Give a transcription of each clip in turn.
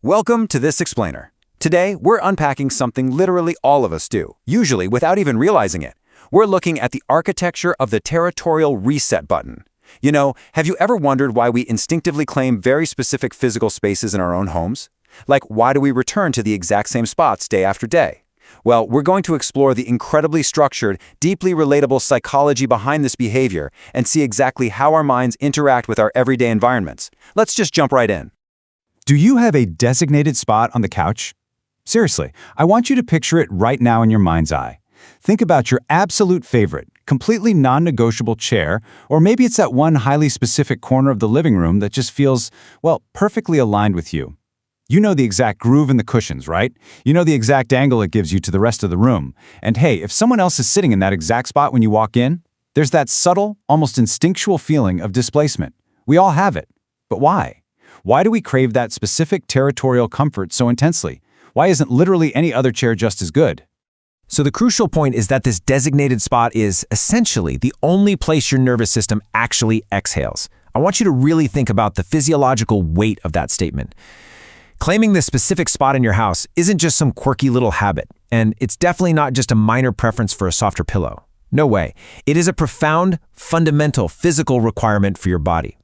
Welcome to This Explainer. Today, we're unpacking something literally all of us do, usually without even realizing it. We're looking at the architecture of the Territorial Reset Button. You know, have you ever wondered why we instinctively claim very specific physical spaces in our own homes? Like, why do we return to the exact same spots day after day? Well, we're going to explore the incredibly structured, deeply relatable psychology behind this behavior and see exactly how our minds interact with our everyday environments. Let's just jump right in. Do you have a designated spot on the couch? Seriously, I want you to picture it right now in your mind's eye. Think about your absolute favorite, completely non-negotiable chair, or maybe it's that one highly specific corner of the living room that just feels, well, perfectly aligned with you. You know the exact groove in the cushions, right? You know the exact angle it gives you to the rest of the room. And hey, if someone else is sitting in that exact spot when you walk in, there's that subtle, almost instinctual feeling of displacement. We all have it. But why? Why do we crave that specific territorial comfort so intensely? Why isn't literally any other chair just as good? So the crucial point is that this designated spot is essentially the only place your nervous system actually exhales. I want you to really think about the physiological weight of that statement. Claiming this specific spot in your house isn't just some quirky little habit, and it's definitely not just a minor preference for a softer pillow. No way. It is a profound, fundamental physical requirement for your body.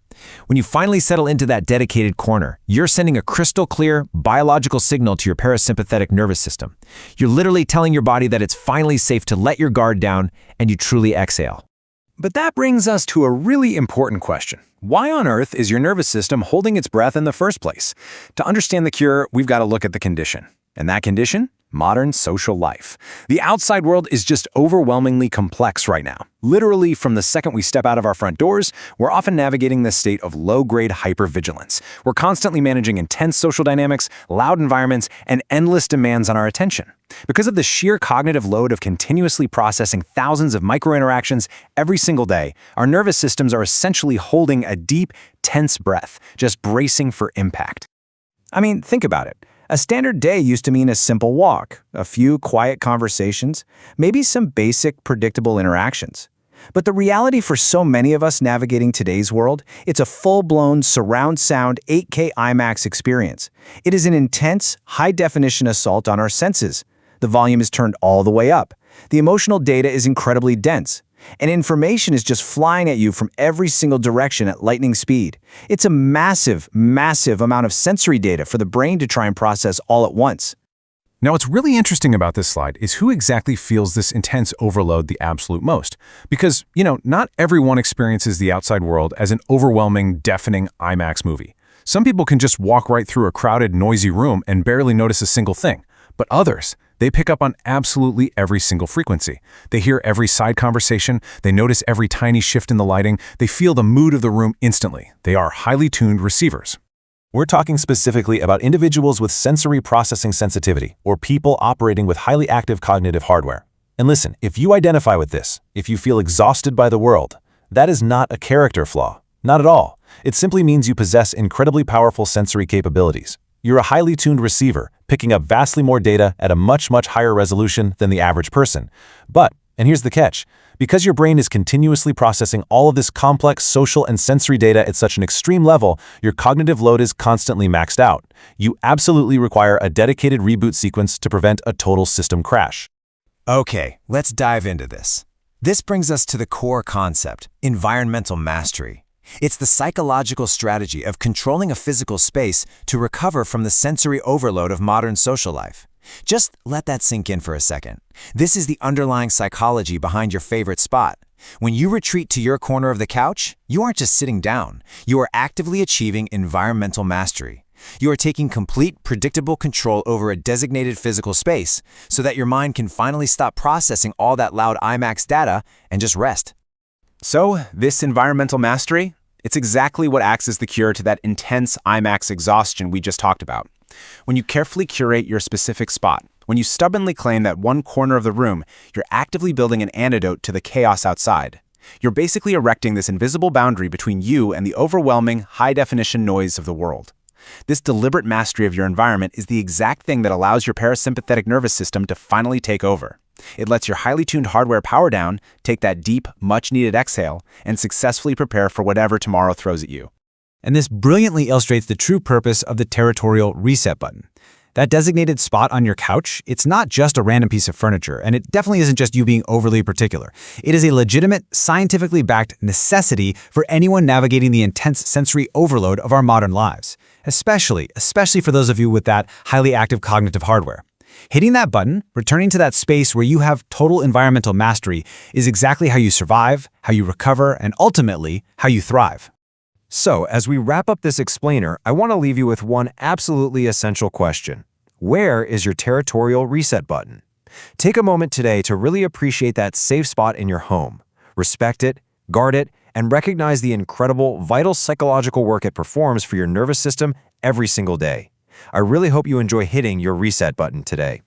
When you finally settle into that dedicated corner, you're sending a crystal clear biological signal to your parasympathetic nervous system. You're literally telling your body that it's finally safe to let your guard down and you truly exhale. But that brings us to a really important question. Why on earth is your nervous system holding its breath in the first place? To understand the cure, we've got to look at the condition. And that condition? Modern social life. The outside world is just overwhelmingly complex right now. Literally, from the second we step out of our front doors, we're often navigating this state of low-grade hypervigilance. We're constantly managing intense social dynamics, loud environments, and endless demands on our attention. Because of the sheer cognitive load of continuously processing thousands of micro-interactions every single day, our nervous systems are essentially holding a deep, tense breath, just bracing for impact. I mean, think about it. A standard day used to mean a simple walk, a few quiet conversations, maybe some basic, predictable interactions. But the reality for so many of us navigating today's world, it's a full-blown surround sound 8K IMAX experience. It is an intense, high-definition assault on our senses. The volume is turned all the way up. The emotional data is incredibly dense. And information is just flying at you from every single direction at lightning speed. It's a massive, massive amount of sensory data for the brain to try and process all at once. Now, what's really interesting about this slide is who exactly feels this intense overload the absolute most. Because, not everyone experiences the outside world as an overwhelming, deafening IMAX movie. Some people can just walk right through a crowded, noisy room and barely notice a single thing. But others, they pick up on absolutely every single frequency. They hear every side conversation, they notice every tiny shift in the lighting, they feel the mood of the room instantly. They are highly tuned receivers. We're talking specifically about individuals with sensory processing sensitivity, or people operating with highly active cognitive hardware. And listen, if you identify with this, if you feel exhausted by the world, that is not a character flaw. Not at all. It simply means you possess incredibly powerful sensory capabilities. You're a highly tuned receiver, picking up vastly more data at a much, much higher resolution than the average person. But, and here's the catch, because your brain is continuously processing all of this complex social and sensory data at such an extreme level, your cognitive load is constantly maxed out. You absolutely require a dedicated reboot sequence to prevent a total system crash. Okay, let's dive into this. This brings us to the core concept, environmental mastery. It's the psychological strategy of controlling a physical space to recover from the sensory overload of modern social life. Just let that sink in for a second. This is the underlying psychology behind your favorite spot. When you retreat to your corner of the couch, you aren't just sitting down. You are actively achieving environmental mastery. You are taking complete, predictable control over a designated physical space so that your mind can finally stop processing all that loud IMAX data and just rest. So, this environmental mastery, it's exactly what acts as the cure to that intense IMAX exhaustion we just talked about. When you carefully curate your specific spot, when you stubbornly claim that one corner of the room, you're actively building an antidote to the chaos outside. You're basically erecting this invisible boundary between you and the overwhelming, high-definition noise of the world. This deliberate mastery of your environment is the exact thing that allows your parasympathetic nervous system to finally take over. It lets your highly tuned hardware power down, take that deep, much-needed exhale, and successfully prepare for whatever tomorrow throws at you. And this brilliantly illustrates the true purpose of the Territorial Reset Button. That designated spot on your couch, it's not just a random piece of furniture, and it definitely isn't just you being overly particular. It is a legitimate, scientifically backed necessity for anyone navigating the intense sensory overload of our modern lives, especially for those of you with that highly active cognitive hardware. Hitting that button, returning to that space where you have total environmental mastery, is exactly how you survive, how you recover, and ultimately, how you thrive. So, as we wrap up this explainer, I want to leave you with one absolutely essential question. Where is your Territorial Reset Button? Take a moment today to really appreciate that safe spot in your home. Respect it, guard it, and recognize the incredible, vital psychological work it performs for your nervous system every single day. I really hope you enjoy hitting your reset button today.